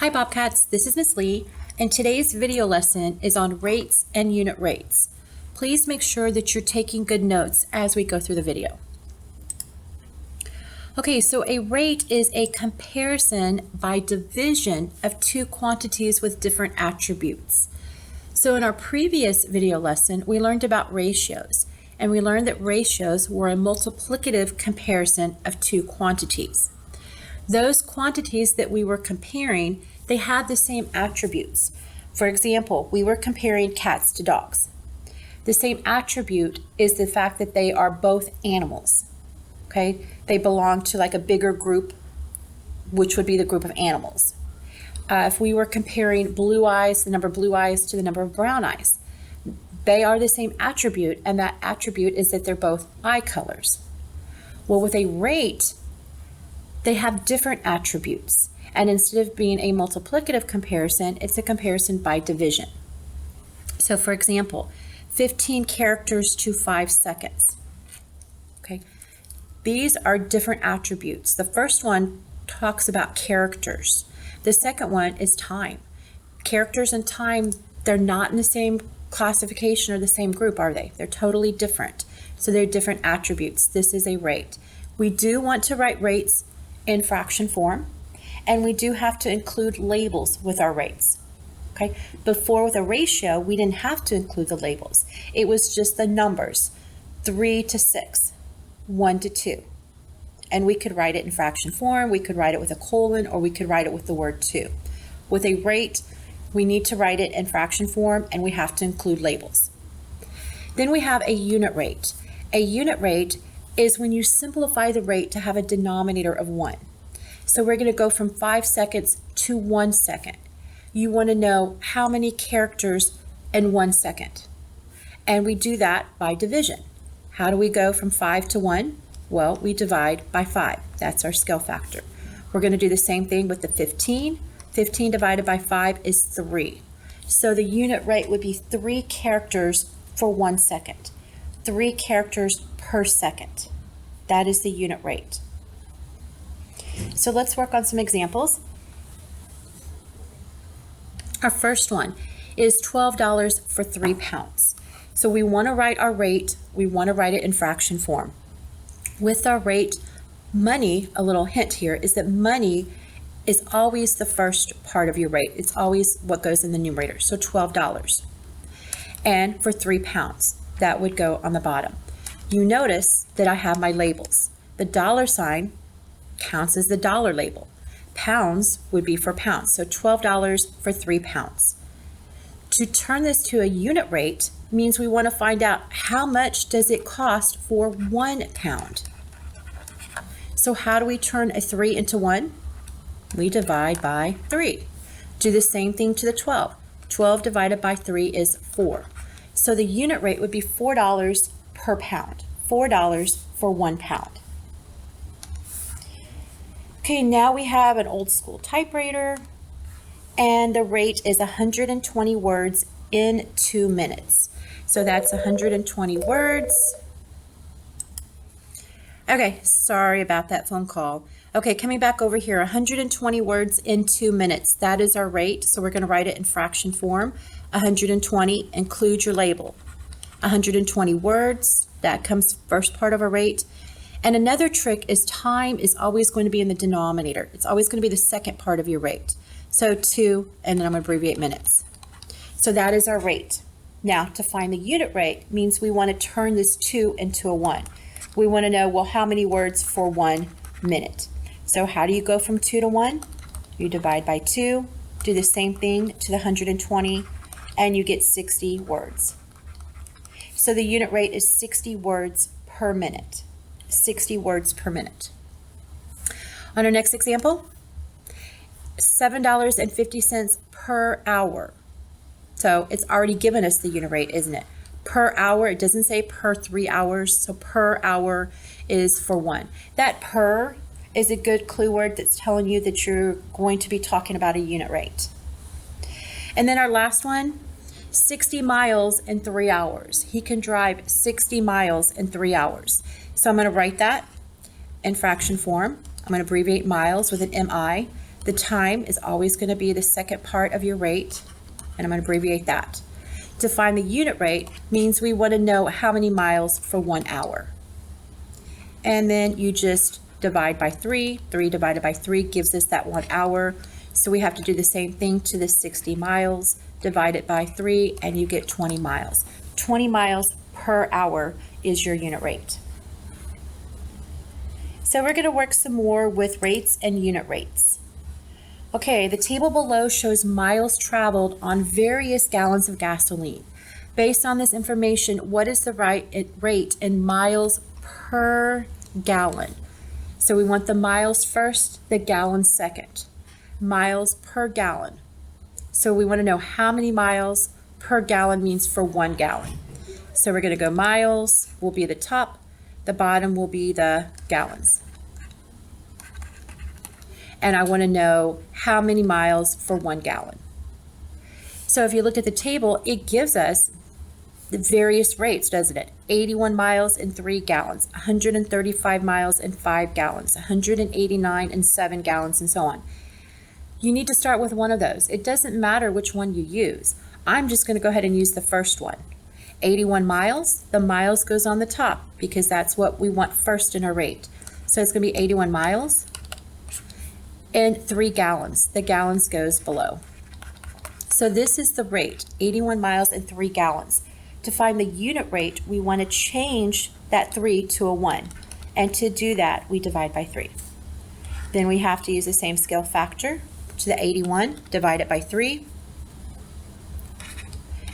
Hi Bobcats, this is Ms. Lee, and today's video lesson is on rates and unit rates. Please make sure that you're taking good notes as we go through the video. Okay, so a rate is a comparison by division of two quantities with different attributes. So in our previous video lesson, we learned about ratios, and we learned that ratios were a multiplicative comparison of two quantities. Those quantities that we were comparing, they had the same attributes. For example, we were comparing cats to dogs. The same attribute is the fact that they are both animals. Okay, they belong to like a bigger group, which would be the group of animals. If we were comparing blue eyes, the number of blue eyes to the number of brown eyes, they are the same attribute, and that attribute is that they're both eye colors. Well, with a rate, they have different attributes, and instead of being a multiplicative comparison, it's a comparison by division. So for example, 15 characters to 5 seconds. Okay, these are different attributes. The first one talks about characters. The second one is time. Characters and time, they're not in the same classification or the same group, are they? They're totally different. So they're different attributes. This is a rate. We do want to write rates in fraction form, and we do have to include labels with our rates. Okay, before with a ratio, we didn't have to include the labels. It was just the numbers, 3 to 6, 1 to 2. And we could write it in fraction form, we could write it with a colon, or we could write it with the word 2. With a rate, we need to write it in fraction form, and we have to include labels. Then we have a unit rate. A unit rate is when you simplify the rate to have a denominator of 1. So we're going to go from 5 seconds to 1 second. You want to know how many characters in 1 second. And we do that by division. How do we go from 5 to 1? Well, we divide by 5. That's our scale factor. We're going to do the same thing with the 15. 15 divided by 5 is 3. So the unit rate would be 3 characters for 1 second. 3 characters per second. That is the unit rate. So let's work on some examples. Our first one is $12 for 3 pounds. So we want to write our rate, we want to write it in fraction form. With our rate, money, a little hint here, is that money is always the first part of your rate. It's always what goes in the numerator, so $12. And for 3 pounds, that would go on the bottom. You notice that I have my labels. The dollar sign counts as the dollar label. Pounds would be for pounds, so $12 for 3 pounds. To turn this to a unit rate means we want to find out how much does it cost for 1 pound. So how do we turn a 3 into 1? We divide by 3. Do the same thing to the 12. 12 divided by 3 is 4. So the unit rate would be $4 per pound. $4 for 1 pound. Okay, now we have an old school typewriter, and the rate is 120 words in 2 minutes. So that's 120 words. Okay, sorry about that phone call. Okay, coming back over here, 120 words in 2 minutes. That is our rate, so we're going to write it in fraction form. 120, include your label. 120 words, that comes first part of our rate. And another trick is time is always going to be in the denominator. It's always going to be the second part of your rate. So 2, and then I'm going to abbreviate minutes. So that is our rate. Now, to find the unit rate means we want to turn this 2 into a 1. We want to know, well, how many words for 1 minute? So how do you go from 2 to 1? You divide by 2, do the same thing to the 120, and you get 60 words. So the unit rate is 60 words per minute. 60 words per minute. On our next example, $7.50 per hour. So it's already given us the unit rate, isn't it? Per hour, it doesn't say per 3 hours, so per hour is for 1. That per is a good clue word that's telling you that you're going to be talking about a unit rate. And then our last one, 60 miles in 3 hours. He can drive 60 miles in 3 hours. So I'm going to write that in fraction form. I'm going to abbreviate miles with an MI. The time is always going to be the second part of your rate, and I'm going to abbreviate that. To find the unit rate means we want to know how many miles for 1 hour. And then you just divide by 3. 3 divided by 3 gives us that 1 hour. So we have to do the same thing to the 60 miles, divide it by 3, and you get 20 miles. 20 miles per hour is your unit rate. So we're going to work some more with rates and unit rates. Okay, the table below shows miles traveled on various gallons of gasoline. Based on this information, what is the rate in miles per gallon? So we want the miles first, the gallons second. Miles per gallon. So we want to know how many miles per gallon means for 1 gallon. So we're going to go miles will be the top, the bottom will be the gallons. And I want to know how many miles for 1 gallon. So if you look at the table, it gives us the various rates, doesn't it? 81 miles in 3 gallons, 135 miles in 5 gallons, 189 in 7 gallons, and so on. You need to start with one of those. It doesn't matter which one you use. I'm just going to go ahead and use the first one. 81 miles, the miles goes on the top because that's what we want first in our rate. So it's going to be 81 miles. And 3 gallons. The gallons goes below. So this is the rate, 81 miles and 3 gallons. To find the unit rate, we want to change that 3 to a 1. And to do that, we divide by 3. Then we have to use the same scale factor to the 81, divide it by 3,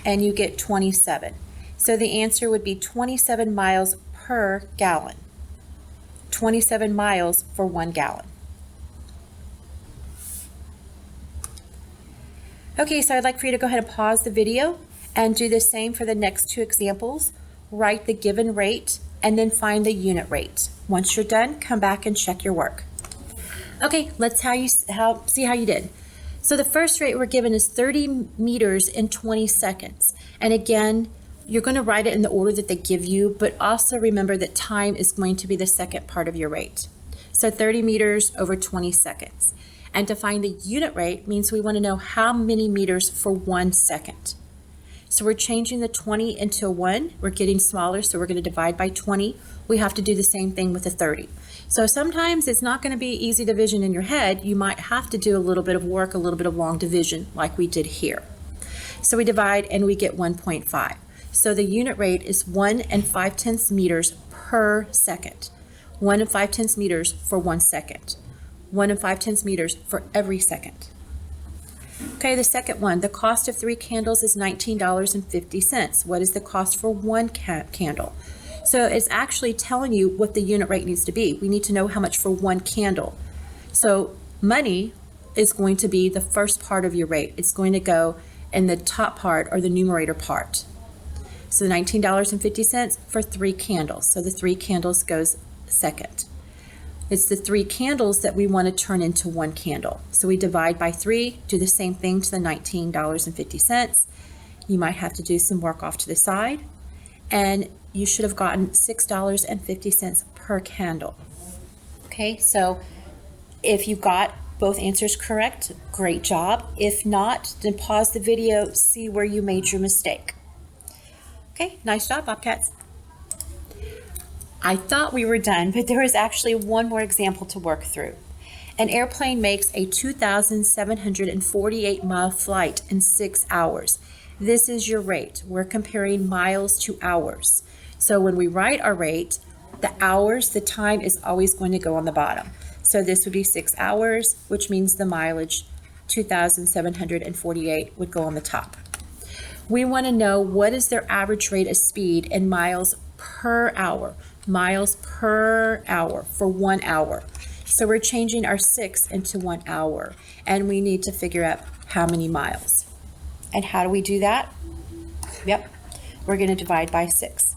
and you get 27. So the answer would be 27 miles per gallon. 27 miles for 1 gallon. Okay, so I'd like for you to go ahead and pause the video and do the same for the next 2 examples. Write the given rate and then find the unit rate. Once you're done, come back and check your work. Okay, let's see how you did. So the first rate we're given is 30 meters in 20 seconds. And again, you're going to write it in the order that they give you, but also remember that time is going to be the second part of your rate. So 30 meters over 20 seconds. And to find the unit rate means we want to know how many meters for 1 second. So we're changing the 20 into a 1. We're getting smaller, so we're going to divide by 20. We have to do the same thing with the 30. So sometimes it's not going to be easy division in your head. You might have to do a little bit of work, a little bit of long division like we did here. So we divide and we get 1.5. So the unit rate is 1 5/10 meters per second. 1 5/10 meters for 1 second. 1 5/10 meters for every second. Okay, the second one, the cost of 3 candles is $19.50. What is the cost for 1 candle? So it's actually telling you what the unit rate needs to be. We need to know how much for 1 candle. So money is going to be the first part of your rate. It's going to go in the top part or the numerator part. So $19.50 for 3 candles. So the 3 candles goes second. It's the 3 candles that we want to turn into 1 candle. So we divide by 3, do the same thing to the $19.50. You might have to do some work off to the side. And you should have gotten $6.50 per candle. Okay, so if you got both answers correct, great job. If not, then pause the video, see where you made your mistake. Okay, nice job, Bobcats. I thought we were done, but there is actually one more example to work through. An airplane makes a 2,748-mile flight in 6 hours. This is your rate. We're comparing miles to hours. So when we write our rate, the hours, the time is always going to go on the bottom. So this would be 6 hours, which means the mileage, 2,748, would go on the top. We want to know what is their average rate of speed in miles per hour. Miles per hour for 1 hour. So we're changing our 6 into 1 hour, and we need to figure out how many miles. And how do we do that? Yep, we're going to divide by 6.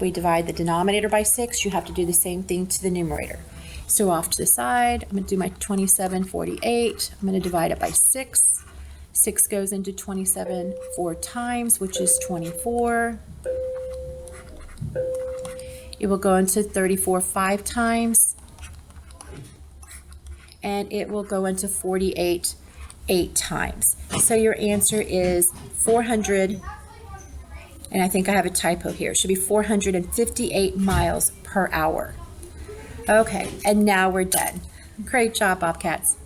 We divide the denominator by 6. You have to do the same thing to the numerator. So off to the side, I'm going to do my 2748. I'm going to divide it by 6. 6 goes into 27 4 times, which is 24. It will go into 34 5 times. and it will go into 48 8 times. So your answer is 400, and I think I have a typo here. It should be 458 miles per hour. Okay, and now we're done. Great job, Bobcats.